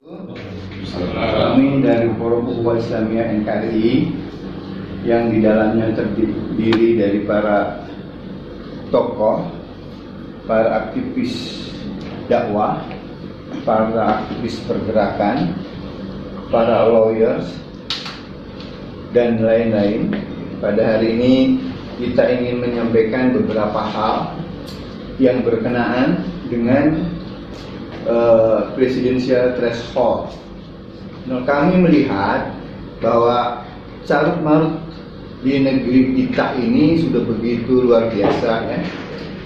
Kami dari Forum Ukhuwah Islamiyah NKRI yang di dalamnya terdiri dari para tokoh, para aktivis dakwah, para aktivis pergerakan, para lawyers, dan lain-lain. Pada hari ini kita ingin menyampaikan beberapa hal yang berkenaan dengan presidensial threshold. Nah, kami melihat bahwa carut marut di negeri kita ini sudah begitu luar biasa, ya.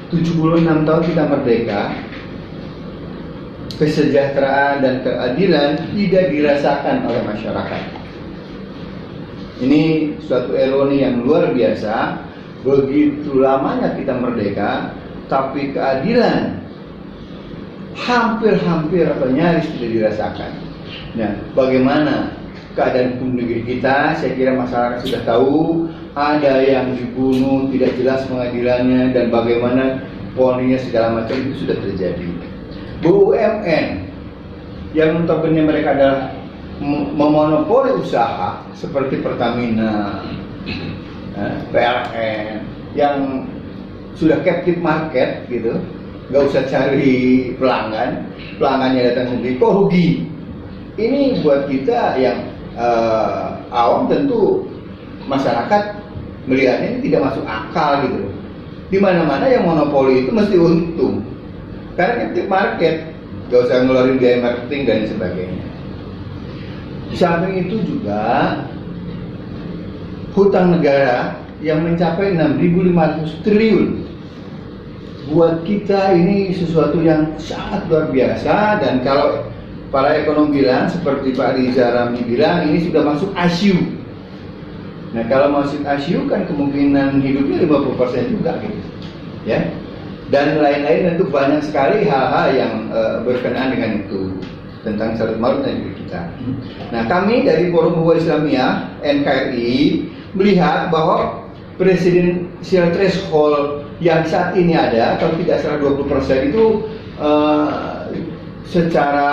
76 tahun kita merdeka, kesejahteraan dan keadilan tidak dirasakan oleh masyarakat. Ini suatu ironi yang luar biasa. Begitu lamanya kita merdeka, tapi keadilan hampir atau nyaris tidak dirasakan. Nah, bagaimana keadaan negeri kita? Saya kira masyarakat sudah tahu. Ada yang dibunuh, tidak jelas pengadilannya, dan bagaimana ponisnya segala macam itu sudah terjadi. BUMN yang notabene mereka adalah memonopoli usaha seperti Pertamina, PLN, yang sudah captive market gitu, nggak usah cari pelanggan, pelanggannya datang sendiri, kok rugi? Ini buat kita yang awam tentu masyarakat melihatnya ini tidak masuk akal gitu. Di mana-mana yang monopoli itu mesti untung, karena captive market, nggak usah ngeluarin biaya marketing dan sebagainya. Di samping itu juga hutang negara yang mencapai 6.500 triliun. Buat kita ini sesuatu yang sangat luar biasa, dan kalau para ekonom bilang, seperti Pak Riza Ramli bilang, ini sudah masuk ASIU. Nah, kalau masuk ASIU kan kemungkinan hidupnya 50% juga gitu, ya. Dan lain-lain, tentu banyak sekali hal-hal yang berkenaan dengan itu, tentang carut marut negeri kita. Nah, kami dari Forum Ukhuwah Islamiyah NKRI melihat bahwa presidensial threshold yang saat ini ada, kalau tidak salah 20% itu secara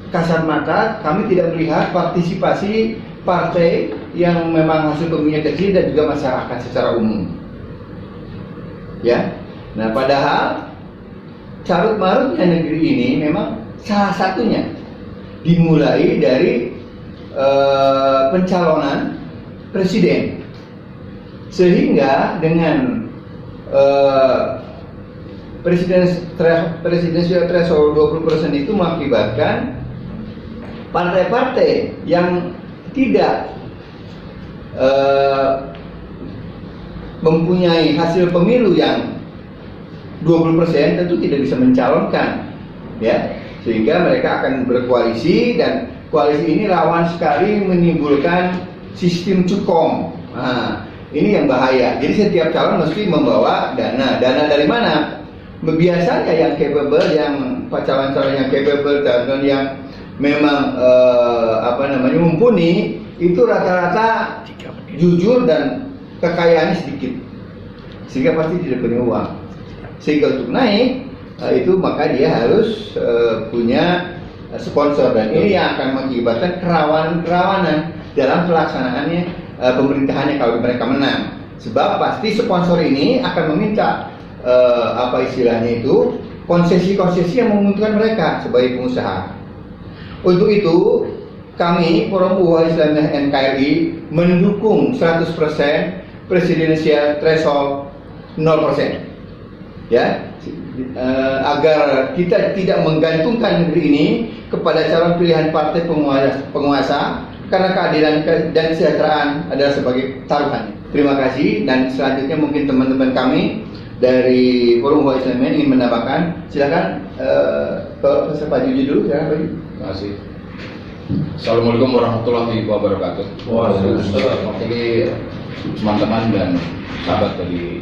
kasat mata kami tidak melihat partisipasi partai yang memang hasil pemilihnya kecil dan juga masyarakat secara umum, ya. Nah, padahal carut marutnya negeri ini memang salah satunya dimulai dari pencalonan presiden, sehingga dengan presidensial threshold 20% itu mengakibatkan partai-partai yang tidak mempunyai hasil pemilu yang 20% tentu tidak bisa mencalonkan, ya, sehingga mereka akan berkoalisi, dan koalisi ini rawan sekali menimbulkan sistem cukong. Nah, ini yang bahaya. Jadi setiap calon mesti membawa dana dari mana? Biasanya yang capable, yang calon-calon yang capable dan yang memang mumpuni, itu rata-rata jujur dan kekayaannya sedikit, sehingga pasti tidak punya uang. Sehingga untuk naik itu maka dia harus punya sponsor, dan ini yang akan mengakibatkan kerawanan dalam pelaksanaannya pemerintahannya kalau mereka menang. Sebab pasti sponsor ini akan meminta istilahnya itu konsesi-konsesi yang menguntungkan mereka sebagai pengusaha. Untuk itu kami Forum Ukhuwah Islamiyah NKRI mendukung 100% presidensial threshold 0%, ya, agar kita tidak menggantungkan negeri ini kepada calon pilihan partai penguasa, karena keadilan dan kesejahteraan adalah sebagai taruhannya. Terima kasih, dan selanjutnya mungkin teman-teman kami dari Forum Ukhuwah Islamiyah ingin menambahkan. Silakan Pak Juji dulu, silakan Pak Juji. Terima kasih. Assalamualaikum warahmatullahi wabarakatuh. Mewakili teman-teman dan sahabat dari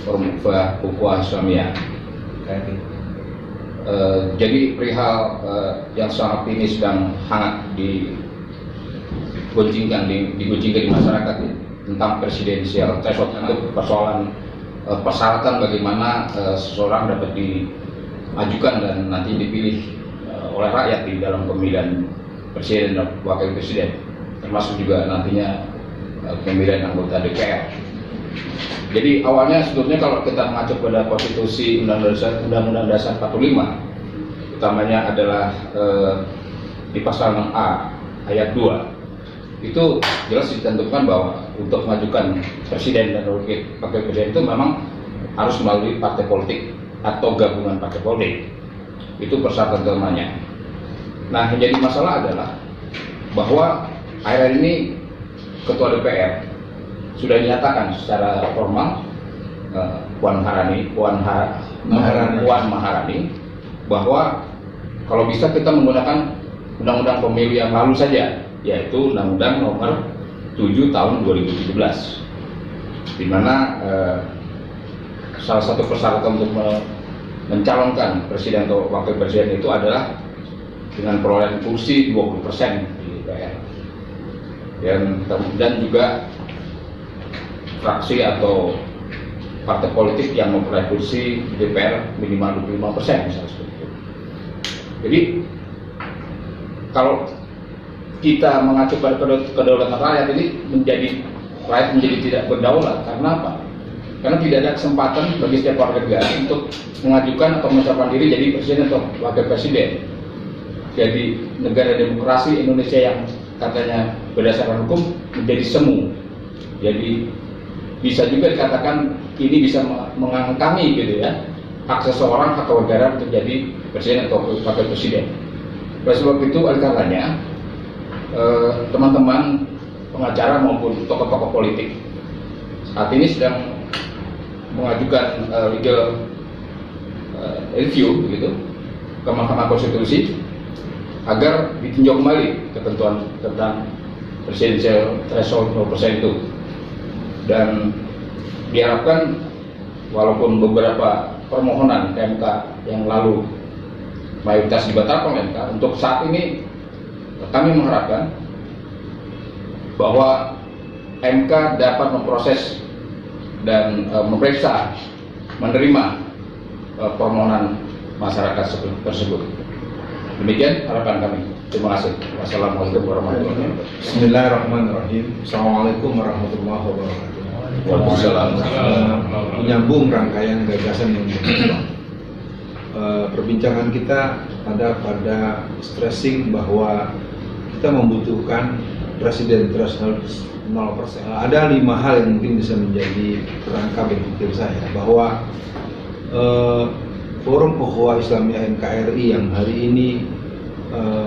Forum Ukhuwah Islamiyah. Jadi perihal yang saat ini sedang hangat diguncingkan di masyarakat tentang presidensial threshold, itu persoalan persyaratan bagaimana seseorang dapat diajukan dan nanti dipilih oleh rakyat di dalam pemilihan presiden dan wakil presiden, termasuk juga nantinya pemilihan anggota DPR. Jadi awalnya sebetulnya kalau kita mengacu pada konstitusi Undang-Undang Dasar 45, utamanya adalah di pasal 6A ayat 2, itu jelas ditentukan bahwa untuk mengajukan presiden dan wakil presiden itu memang harus melalui partai politik atau gabungan partai politik. Itu persyaratan utamanya. Nah, yang jadi masalah adalah bahwa akhir ini Ketua DPR sudah dinyatakan secara formal, Puan Maharani, bahwa kalau bisa kita menggunakan undang-undang pemilu yang lalu saja, yaitu Undang-Undang Nomor 7 Tahun 2017, di mana salah satu persyaratan untuk mencalonkan presiden atau wakil presiden itu adalah dengan perolehan kursi 20% di DPR, dan juga fraksi atau partai politik yang memperoleh kursi di DPR minimal 25% misalnya seperti itu. Jadi kalau kita mengacu pada kedaulatan rakyat ini rakyat menjadi tidak berdaulat. Karena apa? Karena tidak ada kesempatan bagi setiap warga negara untuk mengajukan atau mencalonkan diri jadi presiden atau wakil presiden. Jadi negara demokrasi Indonesia yang katanya berdasarkan hukum menjadi semu. Jadi bisa juga dikatakan ini bisa mengangkangi gitu ya hak seseorang atau negara untuk jadi presiden atau wakil presiden. Oleh sebab itu, oleh karenanya teman-teman pengacara maupun tokoh-tokoh politik saat ini sedang mengajukan legal review begitu ke Mahkamah Konstitusi agar ditinjau kembali ketentuan tentang presidensial threshold 0% itu, dan diharapkan walaupun beberapa permohonan MK yang lalu mayoritas dibatalkan MK, untuk saat ini kami mengharapkan bahwa MK dapat memproses dan memeriksa, menerima permohonan masyarakat tersebut. Demikian harapan kami. Terima kasih. Wassalamualaikum warahmatullahi wabarakatuh. Bismillahirrahmanirrahim. Assalamualaikum warahmatullahi wabarakatuh. Waalaikumsalam. Menyambung rangkaian gagasan yang berkembang. Perbincangan kita pada stressing bahwa kita membutuhkan presiden threshold 0%. Ada 5 hal yang mungkin bisa menjadi kerangka berpikir saya, bahwa Forum Ukhuwah Islamiyah NKRI yang hari ini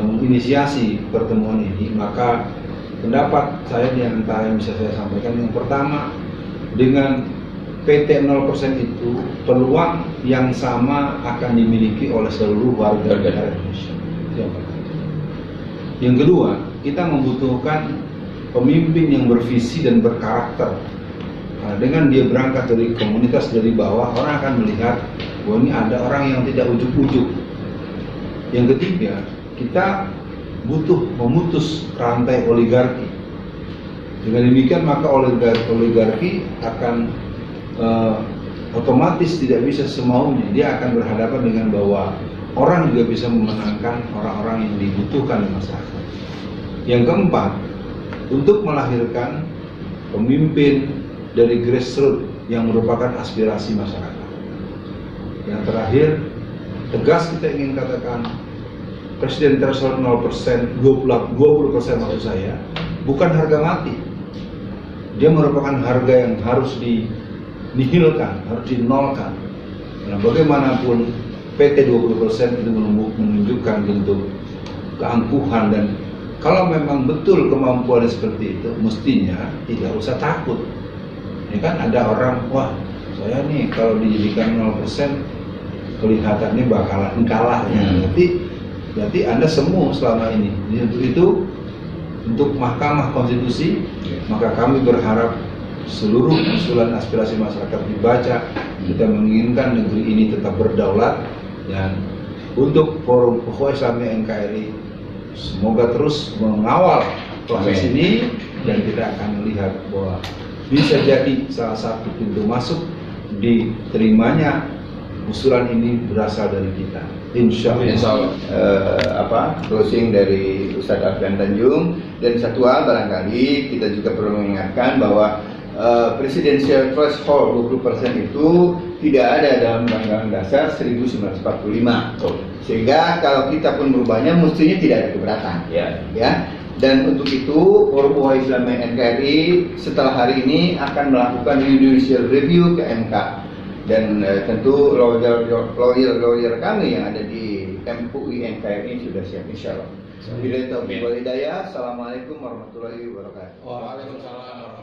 menginisiasi pertemuan ini, maka pendapat saya di antara yang bisa saya sampaikan, yang pertama, dengan PT 0% itu peluang yang sama akan dimiliki oleh seluruh warga negara Indonesia. Yang kedua, kita membutuhkan pemimpin yang bervisi dan berkarakter. Nah, dengan dia berangkat dari komunitas dari bawah, orang akan melihat bahwa ini ada orang yang tidak ujuk-ujuk. Yang ketiga, kita butuh memutus rantai oligarki. Dengan demikian maka oligarki akan otomatis tidak bisa semaunya. Dia akan berhadapan dengan bahwa orang juga bisa memenangkan orang-orang yang dibutuhkan di masyarakat. Yang keempat, untuk melahirkan pemimpin dari grassroots yang merupakan aspirasi masyarakat. Yang terakhir, tegas kita ingin katakan presiden threshold 0%, 20% maksud saya, bukan harga mati. Dia merupakan harga yang harus dinihilkan, harus dinolkan. Nah, bagaimanapun PT 20% itu menunjukkan bentuk keangkuhan, dan kalau memang betul kemampuannya seperti itu, mestinya tidak usah takut. Ini kan ada orang, wah saya nih kalau dijadikan 0% kelihatannya bakalan kalah ya. Berarti Anda semu selama ini. Untuk itu, untuk Mahkamah Konstitusi, maka kami berharap seluruh usulan aspirasi masyarakat dibaca. Kita menginginkan negeri ini tetap berdaulat, dan untuk Forum Ukhuwah Islamiyah NKRI semoga terus mengawal proses ini, dan kita akan melihat bahwa bisa jadi salah satu pintu masuk diterimanya usulan ini berasal dari kita. Insya Allah. Insya Allah. Closing dari Ustadz Alfian Tanjung. Dan satu hal barangkali kita juga perlu mengingatkan bahwa presidensial threshold 20% itu tidak ada dalam Undang-Undang Dasar 1945. Sehingga kalau kita pun merubahnya mestinya tidak ada keberatan. Ya. Dan untuk itu Forum Ulama Islam NKRI setelah hari ini akan melakukan judicial review ke MK. Dan tentu lawyer kami yang ada di MUI NKRI sudah siap, insya Allah. Assalamualaikum warahmatullahi wabarakatuh. Waalaikumsalam.